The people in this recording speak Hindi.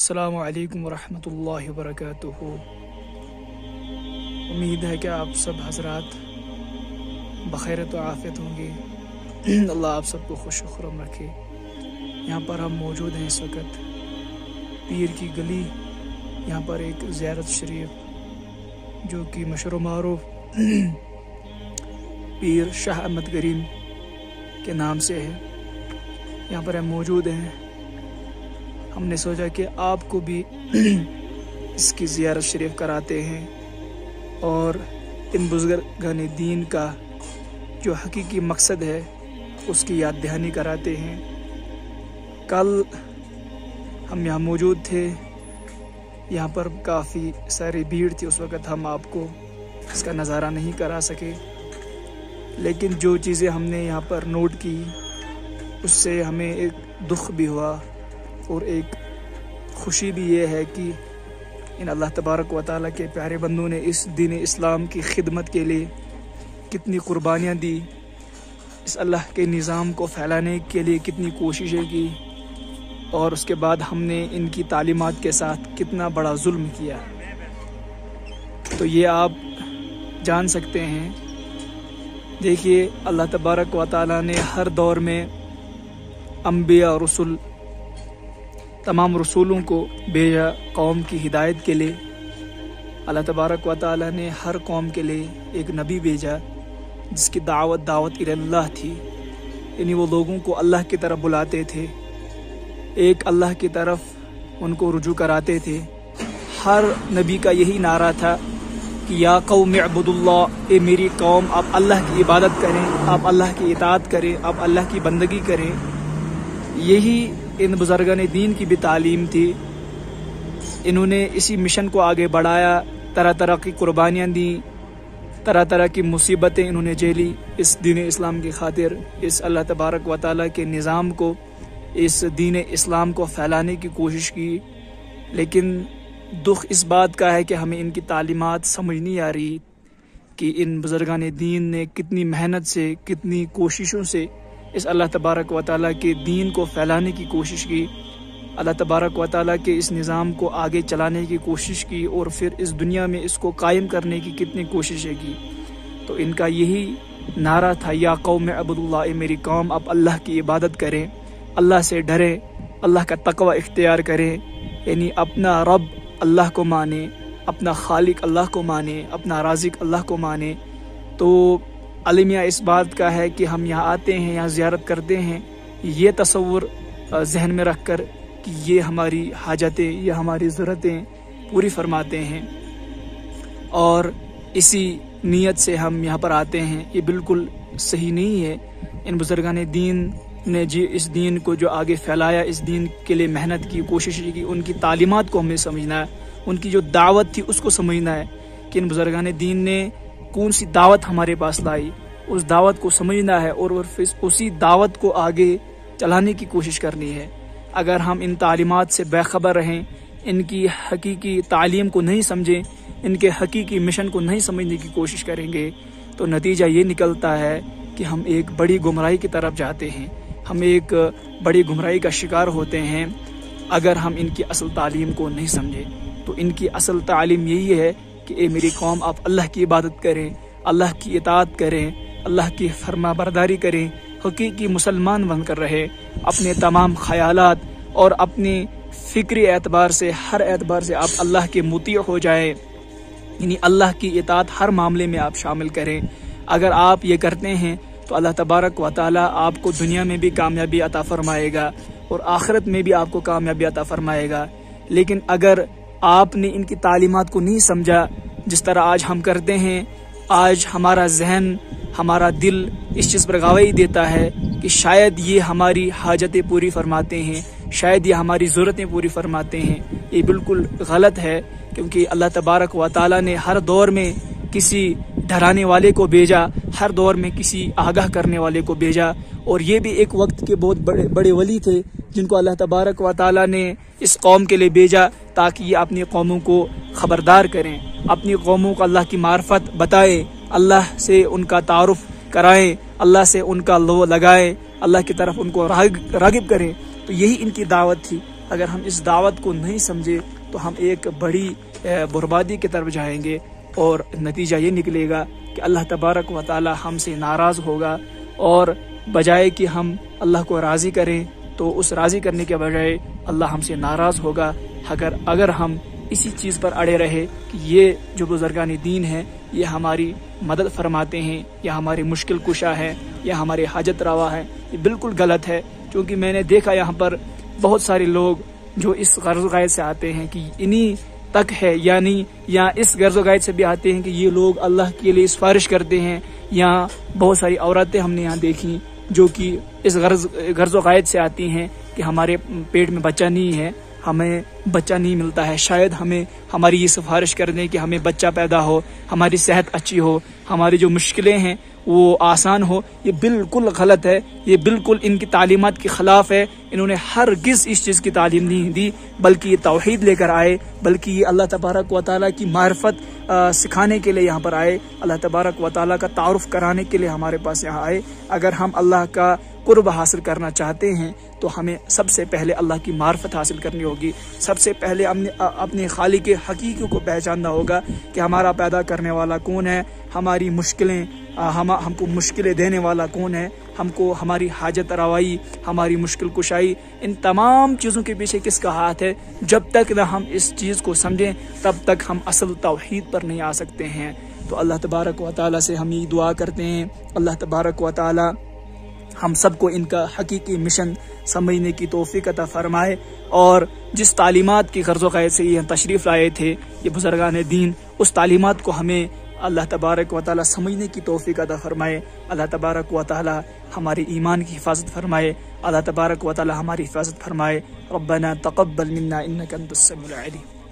अस्सलामु अलैकुम वरहमतुल्लाहि वबरकातुहू। उम्मीद है कि आप सब हजरात बखैर तो आफियत होंगे। अल्लाह आप सबको खुश खुरम रखे। यहाँ पर हम मौजूद हैं इस वक्त पीर की गली। यहाँ पर एक ज़ियारत शरीफ जो कि मशहूर मारूफ पीर शाह अहमद करीम के नाम से है, यहाँ पर हम मौजूद हैं। हमने सोचा कि आपको भी इसकी ज़ियारत शरीफ कराते हैं और इन बुज़ुर्गाने दीन का जो हकीकी मकसद है उसकी याद दहानी कराते हैं। कल हम यहाँ मौजूद थे, यहाँ पर काफ़ी सारी भीड़ थी, उस वक़्त हम आपको इसका नज़ारा नहीं करा सके, लेकिन जो चीज़ें हमने यहाँ पर नोट की उससे हमें एक दुख भी हुआ और एक खुशी भी ये है कि इन अल्लाह तबारक व तआला के प्यारे बंदों ने इस दीन इस्लाम की खिदमत के लिए कितनी कुर्बानियाँ दी, इस अल्लाह के निज़ाम को फैलाने के लिए कितनी कोशिशें की, और उसके बाद हमने इनकी तालीमात के साथ कितना बड़ा जुल्म किया। तो ये आप जान सकते हैं। देखिए, अल्लाह तबारक व तआला ने हर दौर में अंबिया और रसूल, तमाम रसूलों को भेजा कौम की हिदायत के लिए। अल्लाह तबारक व तआला ने हर कौम के लिए एक नबी भेजा जिसकी दावत इल्लाह थी, यानी वो लोगों को अल्लाह की तरफ बुलाते थे, एक अल्लाह की तरफ उनको रुजू कराते थे। हर नबी का यही नारा था कि या कौम अब्दुल्लाह, ए मेरी कौम आप अल्लाह की इबादत करें, आप अल्लाह की इताअत करें, आप अल्लाह की बंदगी करें। यही इन बुज़ुर्गाने दीन की भी तालीम थी। इन्होंने इसी मिशन को आगे बढ़ाया, तरह तरह की कुर्बानियाँ दी, तरह तरह की मुसीबतें इन्होंने झेली इस दीन इस्लाम की खातिर, इस अल्लाह तबारक व तआला के निज़ाम को, इस दीन इस्लाम को फैलाने की कोशिश की। लेकिन दुख इस बात का है कि हमें इनकी तालीमात समझ नहीं आ रही कि इन बुज़ुर्गाने दीन ने कितनी मेहनत से, कितनी कोशिशों से इस अल्लाह तबारक व तआला के दीन को फैलाने की कोशिश की, अल्लाह तबारक व तआला के इस निज़ाम को आगे चलाने की कोशिश की, और फिर इस दुनिया में इसको कायम करने की कितनी कोशिशें की। तो इनका यही नारा था, या कौम अब्दुल्लाह, मेरी कौम आप अल्लाह की इबादत करें, अल्लाह से डरें, अल्लाह का तकवा इख्तियार करें, यानी अपना रब अल्लाह को माने, अपना खालिक अल्लाह को माने, अपना राज़िक अल्लाह को माने। तो अलमिया इस बात का है कि हम यहाँ आते हैं, यहाँ ज़ियारत करते हैं, ये तसव्वुर जहन में रख कर कि ये हमारी हाजतें, ये हमारी ज़रूरतें पूरी फरमाते हैं, और इसी नीयत से हम यहाँ पर आते हैं। ये बिल्कुल सही नहीं है। इन बुज़ुर्गाने दीन ने जी इस दीन को जो आगे फैलाया, इस दीन के लिए मेहनत की, कोशिश की, उनकी तालीमात को हमें समझना है, उनकी जो दावत थी उसको समझना है कि इन बुज़ुर्गाने दीन ने कौन सी दावत हमारे पास लाई, उस दावत को समझना है और फिर उसी दावत को आगे चलाने की कोशिश करनी है। अगर हम इन तालीमात से बेखबर रहें, इनकी हकीकी तालीम को नहीं समझें, इनके हकीकी मिशन को नहीं समझने की कोशिश करेंगे, तो नतीजा ये निकलता है कि हम एक बड़ी गुमराही की तरफ जाते हैं, हम एक बड़ी गुमराही का शिकार होते हैं अगर हम इनकी असल तालीम को नहीं समझें। तो इनकी असल तालीम यही है कि ए मेरी कौम आप अल्लाह की इबादत करें, अल्लाह की इताअत करें, अल्लाह की फरमाबरदारी करें, हकीकी मुसलमान बनकर रहे, अपने तमाम ख्यालात और अपने फ़िक्री एतबार से, हर एतबार से आप अल्लाह के मुती हो जाए, यानी अल्लाह की इताअत हर मामले में आप शामिल करें। अगर आप ये करते हैं तो अल्लाह तबारक व तआला आपको दुनिया में भी कामयाबी अता फरमाएगा और आखिरत में भी आपको कामयाबी अता फरमाएगा। लेकिन अगर आपने इनकी तालीमात को नहीं समझा, जिस तरह आज हम करते हैं, आज हमारा जहन, हमारा दिल इस चीज़ पर गवाही देता है कि शायद ये हमारी हाजतें पूरी फरमाते हैं, शायद ये हमारी ज़रूरतें पूरी फरमाते हैं। ये बिल्कुल गलत है, क्योंकि अल्लाह तबारक व तआला ने हर दौर में किसी डराने वाले को भेजा, हर दौर में किसी आगाह करने वाले को भेजा, और ये भी एक वक्त के बहुत बड़े बड़े वली थे जिनको अल्लाह तबारक व तआला ने इस कौम के लिए भेजा ताकि ये अपनी कौमों को खबरदार करें, अपनी कौमों को अल्लाह की मार्फत बताएं, अल्लाह से उनका तारुफ कराएं, अल्लाह से उनका लो लगाएं, अल्लाह की तरफ उनको रागिब करें। तो यही इनकी दावत थी। अगर हम इस दावत को नहीं समझे तो हम एक बड़ी बर्बादी की तरफ जाएंगे और नतीजा ये निकलेगा कि अल्लाह तबारक व तआला हमसे नाराज़ होगा, और बजाय कि हम अल्लाह को राज़ी करें तो उस राज़ी करने के बजाय अल्लाह हमसे नाराज़ होगा अगर हम इसी चीज़ पर अड़े रहे कि ये जो बुजुर्गान दीन है ये हमारी मदद फरमाते हैं, या हमारी मुश्किल कुशा है, या हमारे हाजत रवा है। ये बिल्कुल गलत है, क्योंकि मैंने देखा यहाँ पर बहुत सारे लोग जो इस गर्ज़ गायत से आते हैं कि इन्हीं तक है, यानी या इस गर्ज़ गायत से भी आते हैं कि ये लोग अल्लाह के लिए सिफारिश करते हैं। या बहुत सारी औरतें हमने यहाँ देखी जो कि इस गर्ज़ गायत से आती हैं कि हमारे पेट में बच्चा नहीं है, हमें बच्चा नहीं मिलता है, शायद हमें हमारी ये सिफारिश कर दें कि हमें बच्चा पैदा हो, हमारी सेहत अच्छी हो, हमारी जो मुश्किलें हैं वो आसान हो। ये बिल्कुल गलत है, ये बिल्कुल इनकी तालीमात के खिलाफ है। इन्होंने हरगिज़ इस चीज़ की तालीम नहीं दी, बल्कि ये तौहीद लेकर आए, बल्कि ये अल्लाह तबारक व तआला की मार्फत सिखाने के लिए यहाँ पर आए, अल्लाह तबारक व तआला का तारुफ कराने के लिए हमारे पास यहाँ आए। अगर हम अल्लाह का कुर्ब हासिल करना चाहते हैं तो हमें सबसे पहले अल्लाह की मार्फत हासिल करनी होगी। सबसे पहले हमने अपने खालिक हकीकी को पहचानना होगा कि हमारा पैदा करने वाला कौन है, हमारी मुश्किलें हमको मुश्किलें देने वाला कौन है, हमको हमारी हाजत रवाई, हमारी मुश्किल कुशाई, इन तमाम चीज़ों के पीछे किसका हाथ है। जब तक न हम इस चीज़ को समझें तब तक हम असल तौहीद पर नहीं आ सकते हैं। तो अल्लाह तबारक व तआला से हम ये दुआ करते हैं, अल्लाह तबारक व तआला हम सबको इनका हकीकी मिशन समझने की तौफीक अता फरमाए, और जिस तालीमात की गर्ज़ क़ैद से ये तशरीफ़ लाए थे ये बुज़ुर्गान दीन, उस तालीमात को हमें अल्लाह तबारक व तआला समझने की तौफीक अता फरमाए। अल्लाह तबारक व तआला हमारे ईमान की हिफाजत फरमाए, अल्लाह तबारक व तआला हमारी हिफाजत फरमाए। रब्बना तक़ब्बल मिन्ना इन्नका अंतस समीउल अलीम।